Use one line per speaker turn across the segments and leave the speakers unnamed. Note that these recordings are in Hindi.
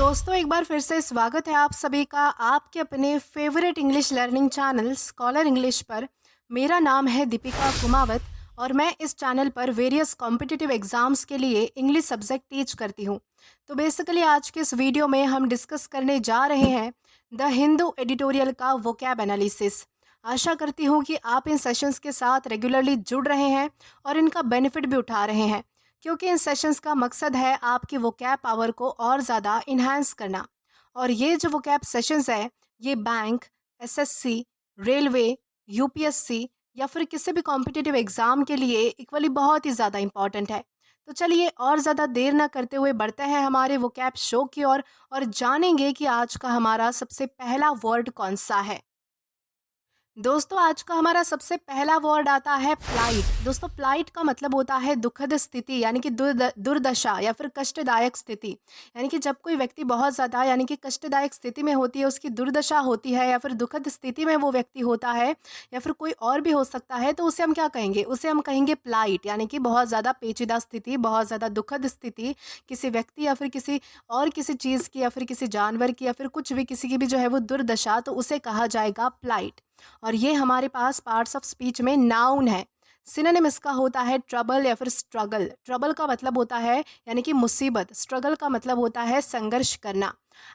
दोस्तों एक बार फिर से स्वागत है आप सभी का आपके अपने favourite English learning channel scholar English पर। मेरा नाम है दीपिका कुमावत और मैं इस चैनल पर वेरियस कॉम्पिटिटिव एग्जाम्स के लिए इंग्लिश सब्जेक्ट टीच करती हूँ। तो बेसिकली आज के इस वीडियो में हम डिस्कस करने जा रहे हैं द हिंदू एडिटोरियल का वोकैब एनालिसिस। आशा करती हूँ कि आप इन सेशंस के साथ रेगुलरली जुड़ रहे हैं और इनका बेनिफिट भी उठा रहे हैं, क्योंकि इन सेशंस का मकसद है आपकी वोकैब पावर को और ज़्यादा इन्हांस करना। और ये जो वोकैब सेशंस है ये बैंक, एसएससी, रेलवे, यूपीएससी या फिर किसी भी कॉम्पिटिटिव एग्ज़ाम के लिए इक्वली बहुत ही ज़्यादा इंपॉर्टेंट है। तो चलिए और ज़्यादा देर ना करते हुए बढ़ते हैं हमारे वोकैब शो की ओर और जानेंगे कि आज का हमारा सबसे पहला वर्ड कौन सा है। दोस्तों आज का हमारा सबसे पहला वर्ड आता है प्लाइट। दोस्तों प्लाइट का मतलब होता है दुखद स्थिति यानी कि दुर्दशा या फिर कष्टदायक स्थिति। यानी कि जब कोई व्यक्ति बहुत ज़्यादा यानी कि कष्टदायक स्थिति में होती है, उसकी दुर्दशा होती है या फिर दुखद स्थिति में वो व्यक्ति होता है या फिर कोई और भी हो सकता है, तो उसे हम क्या कहेंगे? उसे हम कहेंगे प्लाइट। यानी कि बहुत ज़्यादा पेचीदा स्थिति, बहुत ज़्यादा दुखद स्थिति किसी व्यक्ति या फिर किसी और किसी चीज़ की या फिर किसी जानवर की या फिर कुछ भी किसी की भी जो है वो दुर्दशा, तो उसे कहा जाएगा प्लाइट। और ये हमारे पास पार्ट्स ऑफ स्पीच में नाउन है। सिनोनिम इसका होता है ट्रबल या फिर स्ट्रगल। ट्रबल का मतलब होता है यानी कि मुसीबत, स्ट्रगल का मतलब होता है संघर्ष करना।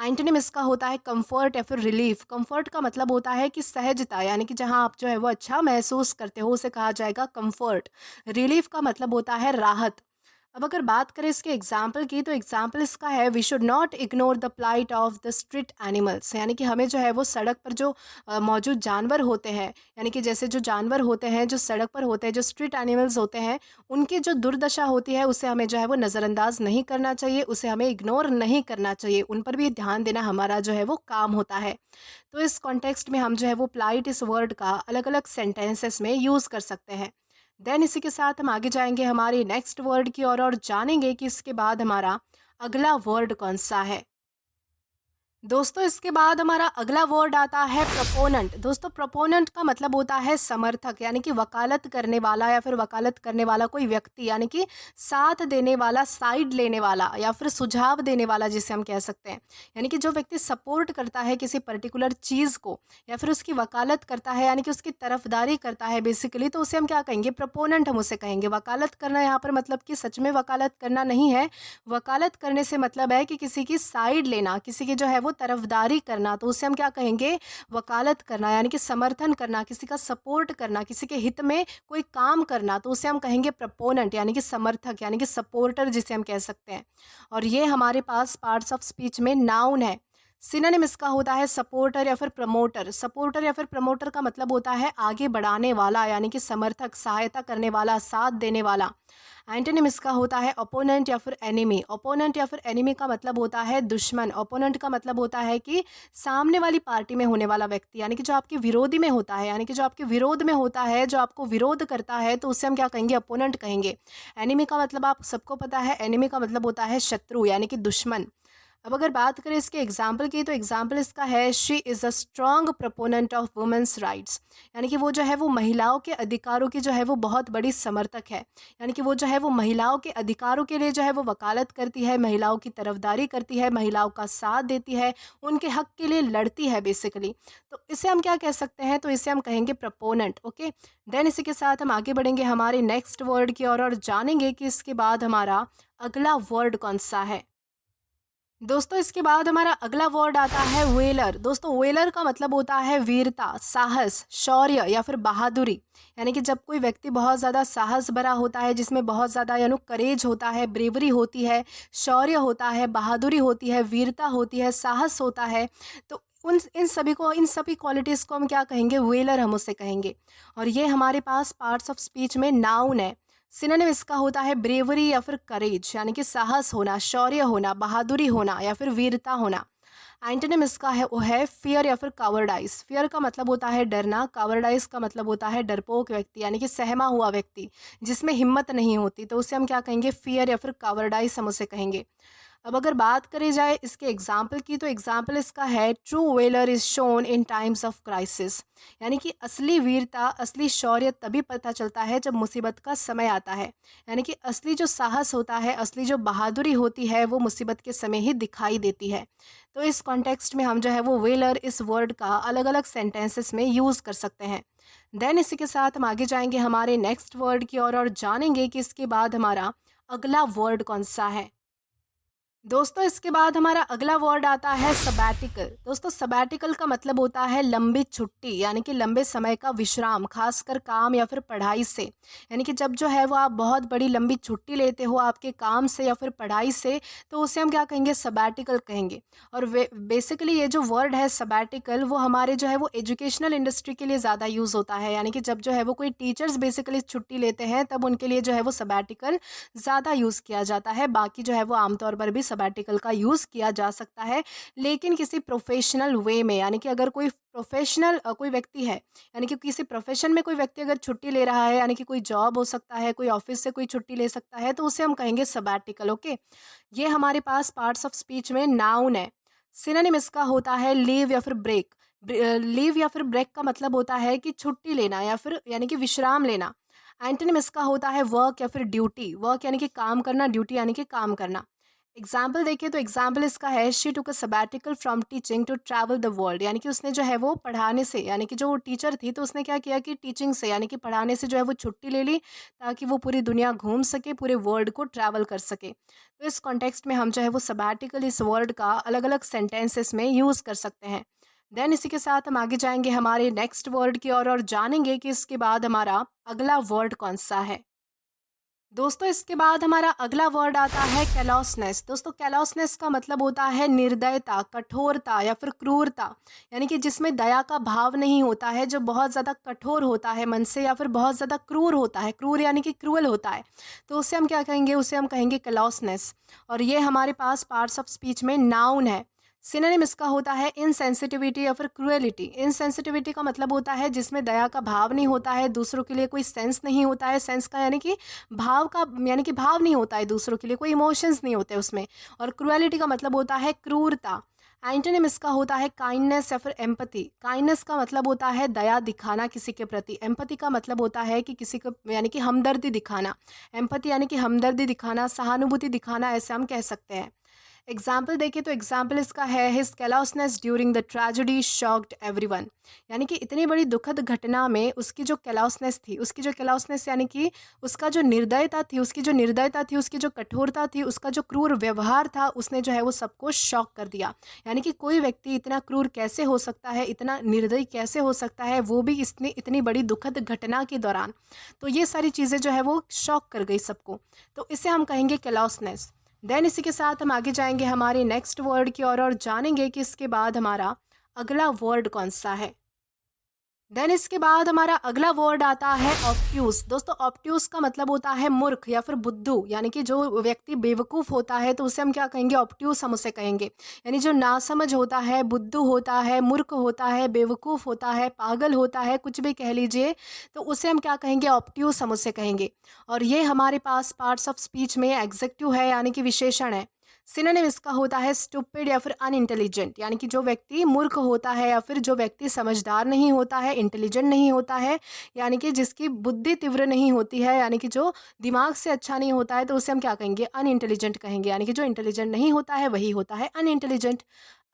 एंटोनिम इसका होता है कंफर्ट या फिर रिलीफ। कंफर्ट का मतलब होता है कि सहजता, यानी कि जहाँ आप जो है वो अच्छा महसूस करते हो उसे कहा जाएगा कंफर्ट। रिलीफ का मतलब होता है राहत। अब अगर बात करें इसके एग्जाम्पल की, तो एग्जाम्पल इसका है we should not ignore the plight of the street animals. यानी कि हमें जो है वो सड़क पर जो मौजूद जानवर होते हैं, यानी कि जैसे जो जानवर होते हैं जो सड़क पर होते हैं, जो स्ट्रीट एनिमल्स होते हैं, उनकी जो दुर्दशा होती है उसे हमें जो है वो नज़रअंदाज नहीं करना चाहिए, उसे हमें इग्नोर नहीं करना चाहिए, उन पर भी ध्यान देना हमारा जो है वो काम होता है। तो इस कॉन्टेक्स्ट में हम जो है वो प्लाइट इस वर्ड का अलग अलग सेंटेंसेस में यूज़ कर सकते हैं। देन इसी के साथ हम आगे जाएंगे हमारे नेक्स्ट वर्ड की ओर और जानेंगे कि इसके बाद हमारा अगला वर्ड कौन सा है। दोस्तों इसके बाद हमारा अगला वर्ड आता है प्रोपोनेंट। दोस्तों प्रोपोनेंट का मतलब होता है समर्थक, यानी कि वकालत करने वाला या फिर वकालत करने वाला कोई व्यक्ति, यानी कि साथ देने वाला, साइड लेने वाला या फिर सुझाव देने वाला जिसे हम कह सकते हैं। यानी कि जो व्यक्ति सपोर्ट करता है किसी पर्टिकुलर चीज़ को या फिर उसकी वकालत करता है, यानी कि उसकी तरफदारी करता है बेसिकली, तो उसे हम क्या कहेंगे? प्रोपोनेंट हम उसे कहेंगे। वकालत करना यहाँ पर मतलब कि सच में वकालत करना नहीं है। वकालत करने से मतलब है कि किसी की साइड लेना, किसी की जो है वो तरफदारी करना, तो उसे हम क्या कहेंगे? वकालत करना, यानी कि समर्थन करना, किसी का सपोर्ट करना, किसी के हित में कोई काम करना, तो उसे हम कहेंगे प्रपोनेंट, यानी कि समर्थक, यानी कि सपोर्टर जिसे हम कह सकते हैं। और ये हमारे पास पार्ट्स ऑफ स्पीच में नाउन है। सिनोनिम इसका होता है सपोर्टर या फिर प्रमोटर। सपोर्टर या फिर प्रमोटर का मतलब होता है आगे बढ़ाने वाला, यानी कि समर्थक, सहायता करने वाला, साथ देने वाला। एंटोनिम इसका होता है ओपोनेंट या फिर एनिमी। ओपोनेंट या फिर एनिमी का मतलब होता है दुश्मन। ओपोनेंट का मतलब होता है कि सामने वाली पार्टी में होने वाला व्यक्ति, यानी कि जो आपके विरोधी में होता है, यानी कि जो आपके विरोध में होता है, जो आपको विरोध करता है, तो उसे हम क्या कहेंगे? ओपोनेंट कहेंगे। एनिमी का मतलब आप सबको पता है, एनिमी का मतलब होता है शत्रु, यानी कि दुश्मन। अब अगर बात करें इसके एग्जाम्पल की, तो एग्जाम्पल इसका है she is a strong proponent of women's rights. यानी कि वो जो है वो महिलाओं के अधिकारों की जो है वो बहुत बड़ी समर्थक है। यानी कि वो जो है वो महिलाओं के अधिकारों के लिए जो है वो वकालत करती है, महिलाओं की तरफदारी करती है, महिलाओं का साथ देती है, उनके हक के लिए लड़ती है बेसिकली। तो इसे हम क्या कह सकते हैं? तो इसे हम कहेंगे प्रपोनेंट। ओके, देन इसी के साथ हम आगे बढ़ेंगे हमारे नेक्स्ट वर्ड की ओर और जानेंगे कि इसके बाद हमारा अगला वर्ड कौन सा है। दोस्तों इसके बाद हमारा अगला वर्ड आता है वेलर। दोस्तों वेलर का मतलब होता है वीरता, साहस, शौर्य या फिर बहादुरी। यानी कि जब कोई व्यक्ति बहुत ज़्यादा साहस भरा होता है, जिसमें बहुत ज़्यादा यानी करेज होता है, ब्रेवरी होती है, शौर्य होता है, बहादुरी होती है, वीरता होती है, साहस होता है, तो उन इन सभी क्वालिटीज़ को हम क्या कहेंगे? वेलर हम उसे कहेंगे। और ये हमारे पास पार्ट्स ऑफ स्पीच में नाउन है। सिनोनिम इसका होता है ब्रेवरी या फिर करेज, यानी कि साहस होना, शौर्य होना, बहादुरी होना या फिर वीरता होना। एंटोनिम इसका है वो है फियर या फिर कावर्डाइज। फियर का मतलब होता है डरना, कावर्डाइज का मतलब होता है डरपोक व्यक्ति, यानी कि सहमा हुआ व्यक्ति जिसमें हिम्मत नहीं होती, तो उसे हम क्या कहेंगे? फियर या फिर कावर्डाइज हम उसे कहेंगे। अब अगर बात करी जाए इसके एग्जाम्पल की, तो एग्जाम्पल इसका है true valour is shown in times of crisis. यानी कि असली वीरता, असली शौर्य तभी पता चलता है जब मुसीबत का समय आता है। यानी कि असली जो साहस होता है, असली जो बहादुरी होती है, वो मुसीबत के समय ही दिखाई देती है। तो इस कॉन्टेक्स्ट में हम जो है वो वेलर इस वर्ड का अलग अलग सेंटेंसेस में यूज़ कर सकते हैं। देन इसी के साथ हम आगे जाएंगे हमारे नेक्स्ट वर्ड की ओर और जानेंगे कि इसके बाद हमारा अगला वर्ड कौन सा है। दोस्तों इसके बाद हमारा अगला वर्ड आता है सबैटिकल। दोस्तों सबैटिकल का मतलब होता है लंबी छुट्टी, यानी कि लंबे समय का विश्राम, खासकर काम या फिर पढ़ाई से। यानी कि जब जो है वो आप बहुत बड़ी लंबी छुट्टी लेते हो आपके काम से या फिर पढ़ाई से, तो उसे हम क्या कहेंगे, सबैटिकल कहेंगे। और बेसिकली ये जो वर्ड है सबैटिकल, वो हमारे जो है वो एजुकेशनल इंडस्ट्री के लिए ज़्यादा यूज़ होता है। यानी कि जब जो है वो कोई टीचर्स बेसिकली छुट्टी लेते हैं, तब उनके लिए जो है वो सबैटिकल ज़्यादा यूज़ किया जाता है। बाकी जो है वो आमतौर पर भी सबैटिकल का यूज़ किया जा सकता है, लेकिन किसी प्रोफेशनल वे में। यानी कि अगर कोई प्रोफेशनल कोई व्यक्ति है, यानी कि किसी प्रोफेशन में कोई व्यक्ति अगर छुट्टी ले रहा है, यानी कि कोई जॉब हो सकता है, कोई ऑफिस से कोई छुट्टी ले सकता है, तो उसे हम कहेंगे सबैटिकल। ओके, ये हमारे पास पार्ट्स ऑफ स्पीच में नाउन है। सिनोनिम इसका होता है लीव या फिर ब्रेक। लीव या फिर ब्रेक का मतलब होता है कि छुट्टी लेना या फिर यानी कि विश्राम लेना। एंटोनिम इसका होता है वर्क या फिर ड्यूटी। वर्क यानी कि काम करना, ड्यूटी यानी कि काम करना। एग्जाम्पल देखिए तो एग्जाम्पल इसका है she took a sabbatical from teaching to travel the world. यानी कि उसने जो है वो पढ़ाने से, यानी कि जो वो टीचर थी, तो उसने क्या किया कि टीचिंग से यानी कि पढ़ाने से जो है वो छुट्टी ले ली, ताकि वो पूरी दुनिया घूम सके, पूरे वर्ल्ड को ट्रैवल कर सके। तो इस कॉन्टेक्स्ट में हम जो है वो सबैटिकल इस वर्ड का अलग अलग सेंटेंसेस में यूज़ कर सकते हैं। देन इसी के साथ हम आगे जाएंगे हमारे नेक्स्ट वर्ड की ओर और जानेंगे कि इसके बाद हमारा अगला वर्ड कौन सा है। दोस्तों इसके बाद हमारा अगला वर्ड आता है कैलोसनेस। दोस्तों कैलोसनेस का मतलब होता है निर्दयता, कठोरता या फिर क्रूरता। यानी कि जिसमें दया का भाव नहीं होता है, जो बहुत ज़्यादा कठोर होता है मन से या फिर बहुत ज़्यादा क्रूर होता है। क्रूर यानी कि क्रूअल होता है, तो उसे हम क्या कहेंगे, उसे हम कहेंगे कैलोसनेस। और ये हमारे पास पार्ट्स ऑफ स्पीच में नाउन है। सिनोनिम इसका होता है इनसेंसिटिविटी या फिर क्रुएलिटी। इनसेंसिटिविटी का मतलब होता है जिसमें दया का भाव नहीं होता है, दूसरों के लिए कोई सेंस नहीं होता है। सेंस का यानी कि भाव का, यानी कि भाव नहीं होता है दूसरों के लिए, कोई इमोशंस नहीं होते उसमें। और क्रुएलिटी का मतलब होता है क्रूरता। एंटोनिम इसका होता है काइंडनेस या फिर एम्पैथी। काइंडनेस का मतलब होता है दया दिखाना किसी के प्रति। एम्पैथी का मतलब होता है कि किसी को यानी कि हमदर्दी दिखाना। एम्पैथी यानी कि हमदर्दी दिखाना, सहानुभूति दिखाना, ऐसे हम कह सकते हैं। एग्जाम्पल देखिए तो एग्जाम्पल इसका है his callousness during the tragedy shocked everyone. यानी कि इतनी बड़ी दुखद घटना में उसकी जो कैलोसनेस थी, उसकी जो कैलोसनेस यानी कि उसका जो निर्दयता थी, उसकी जो निर्दयता थी, उसकी जो कठोरता थी, उसका जो क्रूर व्यवहार था, उसने जो है वो सबको शॉक कर दिया। यानी कि कोई व्यक्ति इतना क्रूर कैसे हो सकता है, इतना निर्दयी कैसे हो सकता है, वो भी इतनी इतनी बड़ी दुखद घटना के दौरान। तो ये सारी चीज़ें जो है वो शॉक कर गई सबको, तो इसे हम कहेंगे कैलोसनेस। देन इसी के साथ हम आगे जाएंगे हमारे नेक्स्ट वर्ड की ओर और जानेंगे कि इसके बाद हमारा अगला वर्ड कौन सा है। देन इसके बाद हमारा अगला वर्ड आता है ऑब्ट्यूज। दोस्तों ऑब्ट्यूज का मतलब होता है मूर्ख या फिर बुद्धू। यानी कि जो व्यक्ति बेवकूफ़ होता है, तो उसे हम क्या कहेंगे, ऑब्ट्यूज हम उसे कहेंगे। यानी जो नासमझ होता है, बुद्धू होता है, मूर्ख होता है, बेवकूफ़ होता है, पागल होता है, कुछ भी कह लीजिए, तो उसे हम क्या कहेंगे, ऑब्ट्यूज हम उसे कहेंगे। और ये हमारे पास पार्ट्स ऑफ स्पीच में एग्जेक्टिव है, यानी कि विशेषण है। सिनोनिम इसका होता है स्टूपिड या फिर अनइंटेलिजेंट। यानी कि जो व्यक्ति मूर्ख होता है या फिर जो व्यक्ति समझदार नहीं होता है, इंटेलिजेंट नहीं होता है, यानी कि जिसकी बुद्धि तीव्र नहीं होती है, यानी कि जो दिमाग से अच्छा नहीं होता है, तो उसे हम क्या कहेंगे, अनइंटेलिजेंट कहेंगे। यानी कि जो इंटेलिजेंट नहीं होता है वही होता है अनइंटेलिजेंट।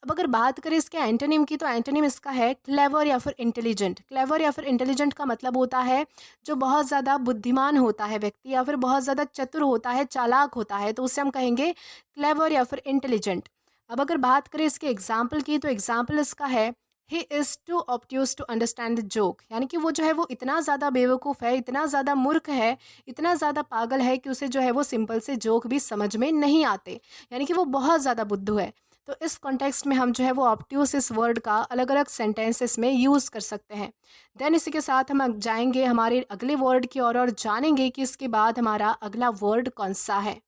अब अगर बात करें इसके एंटोनिम की, तो एंटोनिम इसका है क्लेवर या फिर इंटेलिजेंट। क्लेवर या फिर इंटेलिजेंट का मतलब होता है जो बहुत ज़्यादा बुद्धिमान होता है व्यक्ति, या फिर बहुत ज़्यादा चतुर होता है, चालाक होता है, तो उसे हम कहेंगे क्लेवर या फिर इंटेलिजेंट। अब अगर बात करें इसके एग्जाम्पल की, तो एग्जाम्पल इसका है he is too obtuse to understand the joke. यानी कि वो जो है वो इतना ज़्यादा बेवकूफ़ है, इतना ज़्यादा मूर्ख है, इतना ज़्यादा पागल है कि उसे जो है वो सिंपल से जोक भी समझ में नहीं आते। यानी कि वो बहुत ज़्यादा बुद्धू है। तो इस कॉन्टेक्स्ट में हम जो है वो ऑब्ट्यूस इस वर्ड का अलग अलग सेंटेंसेस में यूज़ कर सकते हैं। देन इसी के साथ हम जाएंगे हमारे अगले वर्ड की ओर और जानेंगे कि इसके बाद हमारा अगला वर्ड कौन सा है।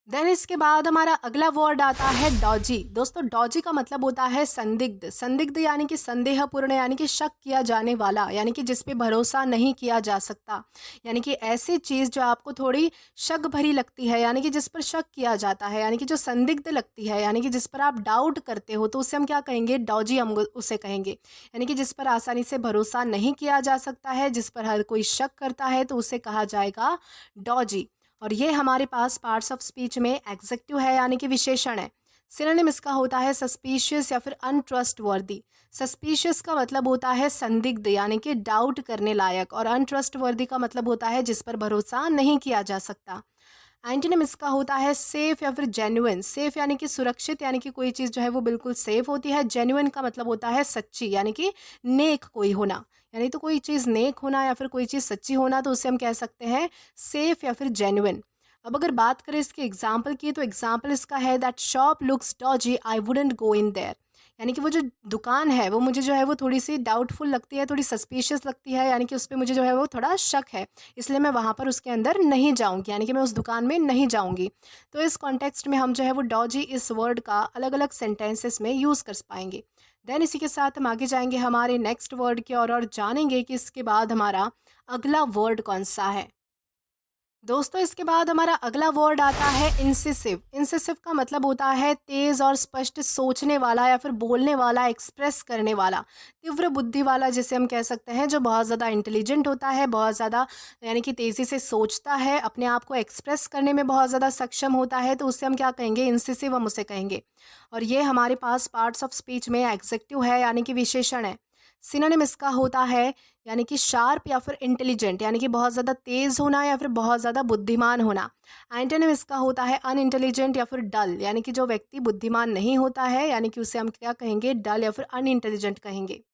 देन इसके बाद हमारा अगला वर्ड आता है डॉजी। दोस्तों डॉजी का मतलब होता है संदिग्ध। संदिग्ध यानी कि संदेहपूर्ण, यानी कि शक किया जाने वाला, यानी कि जिस पे भरोसा नहीं किया जा सकता। यानी कि ऐसी चीज़ जो आपको थोड़ी शक भरी लगती है, यानी कि जिस पर शक किया जाता है, यानी कि जो संदिग्ध लगती है, यानी कि जिस पर आप डाउट करते हो, तो उसे हम क्या कहेंगे? डॉजी हम उसे कहेंगे। यानी कि जिस पर आसानी से भरोसा नहीं किया जा सकता है, जिस पर हर कोई शक करता है, तो उसे कहा जाएगा डॉजी। और ये हमारे पास पार्ट्स ऑफ स्पीच में एग्जेक्टिव है, यानी कि विशेषण है। सिनोनिम इसका होता है सस्पिशियस या फिर अनट्रस्टवर्दी। सस्पिशियस का मतलब होता है संदिग्ध, यानी कि डाउट करने लायक, और अनट्रस्टवर्दी का मतलब होता है जिस पर भरोसा नहीं किया जा सकता। एंटोनिम इसका होता है सेफ या फिर जेन्युइन। सेफ यानी कि सुरक्षित, यानी कि कोई चीज़ जो है वो बिल्कुल सेफ होती है। जेन्युइन का मतलब होता है सच्ची, यानी कि नेक कोई होना। यानी तो कोई चीज़ नेक होना या फिर कोई चीज़ सच्ची होना, तो उसे हम कह सकते हैं सेफ या फिर जेन्युइन। अब अगर बात करें इसके एग्जाम्पल की, तो एग्जाम्पल इसका है that shop looks Doge, I wouldn't go in their. यानी कि वो जो दुकान है वो मुझे जो है वो थोड़ी सी डाउटफुल लगती है, थोड़ी सस्पिशियस लगती है, यानी कि उस पर मुझे जो है वो थोड़ा शक है, इसलिए मैं वहाँ पर उसके अंदर नहीं जाऊँगी, यानी कि मैं उस दुकान में नहीं जाऊँगी। तो इस कॉन्टेक्स्ट में हम जो है वो डॉजी इस वर्ड का अलग अलग सेंटेंसेस में यूज़ कर पाएंगे। देन इसी के साथ हम आगे जाएंगे हमारे नेक्स्ट वर्ड की और जानेंगे कि इसके बाद हमारा अगला वर्ड कौन सा है। दोस्तों इसके बाद हमारा अगला वर्ड आता है इंसिसिव। इंसिसिव का मतलब होता है तेज और स्पष्ट सोचने वाला या फिर बोलने वाला, एक्सप्रेस करने वाला, तीव्र बुद्धि वाला, जिसे हम कह सकते हैं जो बहुत ज़्यादा इंटेलिजेंट होता है, बहुत ज़्यादा यानी कि तेज़ी से सोचता है, अपने आप को एक्सप्रेस करने में बहुत ज़्यादा सक्षम होता है, तो उससे हम क्या कहेंगे? इंसिसिव हम उसे कहेंगे। और ये हमारे पास पार्ट्स ऑफ स्पीच में एग्जेक्टिव है, यानी कि विशेषण है। सिनोनिम इसका होता है यानी कि शार्प या फिर इंटेलिजेंट, यानी कि बहुत ज़्यादा तेज़ होना या फिर बहुत ज़्यादा बुद्धिमान होना। एंटोनिम इसका होता है अनइंटेलिजेंट या फिर डल, यानी कि जो व्यक्ति बुद्धिमान नहीं होता है, यानी कि उसे हम क्या कहेंगे? डल या फिर अनइंटेलिजेंट कहेंगे।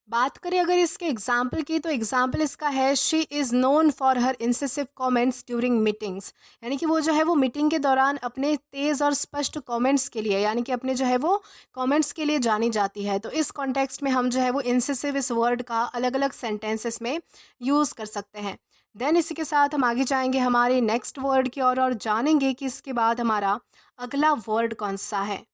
बात करें अगर इसके एग्जाम्पल की, तो एग्जाम्पल इसका है she is known for her इंसेसिव comments during meetings. यानी कि वो जो है वो मीटिंग के दौरान अपने तेज़ और स्पष्ट कमेंट्स के लिए, यानी कि अपने जो है वो कमेंट्स के लिए जानी जाती है। तो इस कॉन्टेक्स्ट में हम जो है वो इंसेसिव इस वर्ड का अलग अलग सेंटेंसेस में यूज़ कर सकते हैं। देन इसी के साथ हम आगे जाएंगे हमारे नेक्स्ट वर्ड की और जानेंगे कि इसके बाद हमारा अगला वर्ड कौन सा है।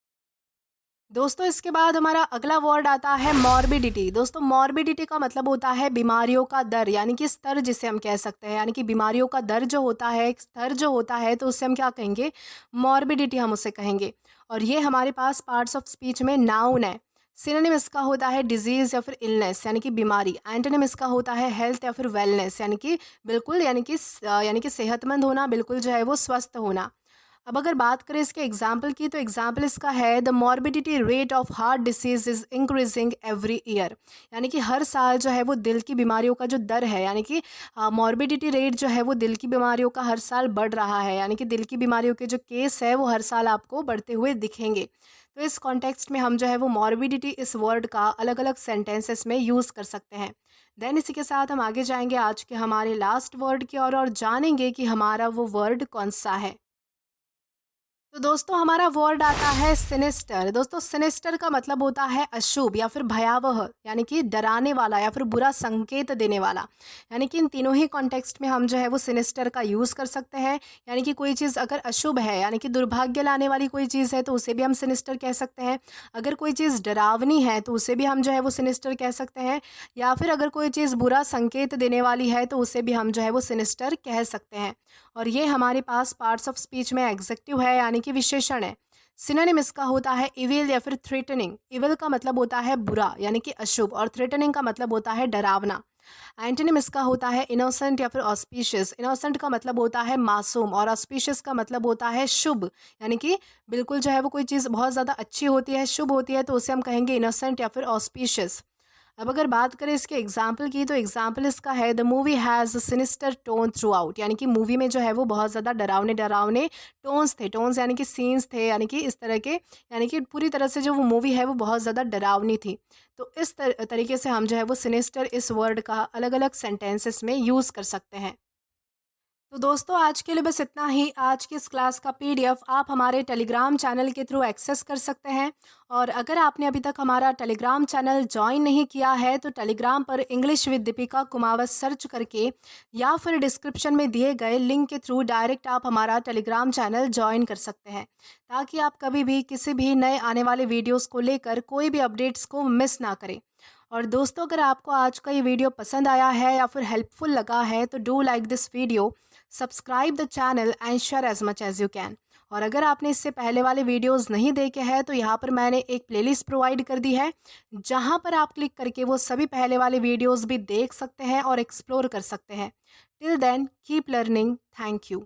दोस्तों इसके बाद हमारा अगला वर्ड आता है मॉर्बिडिटी। दोस्तों मॉर्बिडिटी का मतलब होता है बीमारियों का दर, यानी कि स्तर जिसे हम कह सकते हैं, यानी कि बीमारियों का दर जो होता है, एक स्तर जो होता है, तो उससे हम क्या कहेंगे? मॉर्बिडिटी हम उसे कहेंगे। और ये हमारे पास पार्ट्स ऑफ स्पीच में नाउन है। सिनोनिम इसका होता है डिजीज या फिर इलनेस, यानी कि बीमारी। एंटोनिम इसका होता है हेल्थ या फिर वेलनेस, यानी कि बिल्कुल, यानी कि सेहतमंद होना, बिल्कुल जो है वो स्वस्थ होना। अब अगर बात करें इसके एग्जाम्पल की, तो एग्जाम्पल इसका है the morbidity rate of heart disease is increasing every year. यानी कि हर साल जो है वो दिल की बीमारियों का जो दर है, यानी कि मॉर्बिडिटी रेट जो है वो दिल की बीमारियों का हर साल बढ़ रहा है, यानी कि दिल की बीमारियों के जो केस है वो हर साल आपको बढ़ते हुए दिखेंगे। तो इस कॉन्टेक्स्ट में हम जो है वो मॉर्बिडिटी इस वर्ड का अलग अलग सेंटेंसेस में यूज़ कर सकते हैं। देन इसी के साथ हम आगे जाएंगे आज के हमारे लास्ट वर्ड की और जानेंगे कि हमारा वो वर्ड कौन सा है। तो दोस्तों हमारा वर्ड आता है सिनिस्टर। दोस्तों सिनिस्टर का मतलब होता है अशुभ या फिर भयावह, यानी कि डराने वाला या फिर बुरा संकेत देने वाला। यानी कि इन तीनों ही कॉन्टेक्स्ट में हम जो है वो सिनिस्टर का यूज़ कर सकते हैं। यानी कि कोई चीज़ अगर अशुभ है, यानी कि दुर्भाग्य लाने वाली कोई चीज़ है, तो उसे भी हम सिनिस्टर कह सकते हैं। अगर कोई चीज़ डरावनी है, तो उसे भी हम जो है वो सिनिस्टर कह सकते हैं। या फिर अगर कोई चीज़ बुरा संकेत देने वाली है, तो उसे भी हम जो है वो सिनिस्टर कह सकते हैं। और ये हमारे पास पार्ट्स ऑफ स्पीच में एग्जेक्टिव है, यानी कि विशेषण है। सिनोनिम इसका होता है इविल या फिर थ्रेटनिंग। इविल का मतलब होता है बुरा, यानी कि अशुभ, और थ्रेटनिंग का मतलब होता है डरावना। एंटोनिम इसका होता है इनोसेंट या फिर ऑस्पिशियस। इनोसेंट का मतलब होता है मासूम, और ऑस्पिशियस का मतलब होता है शुभ, यानी कि बिल्कुल जो है वो कोई चीज़ बहुत ज़्यादा अच्छी होती है, शुभ होती है, तो उसे हम कहेंगे इनोसेंट या फिर ऑस्पिशियस। अब अगर बात करें इसके एग्जाम्पल की, तो एग्जाम्पल इसका है the movie has sinister tone through out. यानी कि मूवी में जो है वो बहुत ज़्यादा डरावने डरावने टोन्स थे। टोन्स यानी कि सीन्स थे, यानी कि इस तरह के, यानी कि पूरी तरह से जो वो मूवी है वो बहुत ज़्यादा डरावनी थी। तो इस तरीके से हम जो है वो सिनिस्टर इस वर्ड का अलग अलग सेंटेंसेस में यूज़ कर सकते हैं। तो दोस्तों आज के लिए बस इतना ही। आज की इस क्लास का पीडीएफ आप हमारे टेलीग्राम चैनल के थ्रू एक्सेस कर सकते हैं। और अगर आपने अभी तक हमारा टेलीग्राम चैनल ज्वाइन नहीं किया है तो टेलीग्राम पर English with Deepika Kumawat search करके या फिर डिस्क्रिप्शन में दिए गए लिंक के थ्रू डायरेक्ट आप हमारा टेलीग्राम चैनल ज्वाइन कर सकते हैं, ताकि आप कभी भी किसी भी नए आने वाले वीडियोज़ को लेकर कोई भी अपडेट्स को मिस ना करें। और दोस्तों अगर आपको आज का ये वीडियो पसंद आया है या फिर हेल्पफुल लगा है तो do like this video, subscribe the channel and share as much as you can. और अगर आपने इससे पहले वाले वीडियोस नहीं देखे हैं तो यहाँ पर मैंने एक प्लेलिस्ट प्रोवाइड कर दी है, जहाँ पर आप क्लिक करके वो सभी पहले वाले वीडियोस भी देख सकते हैं और एक्सप्लोर कर सकते हैं। Till then keep learning. Thank you.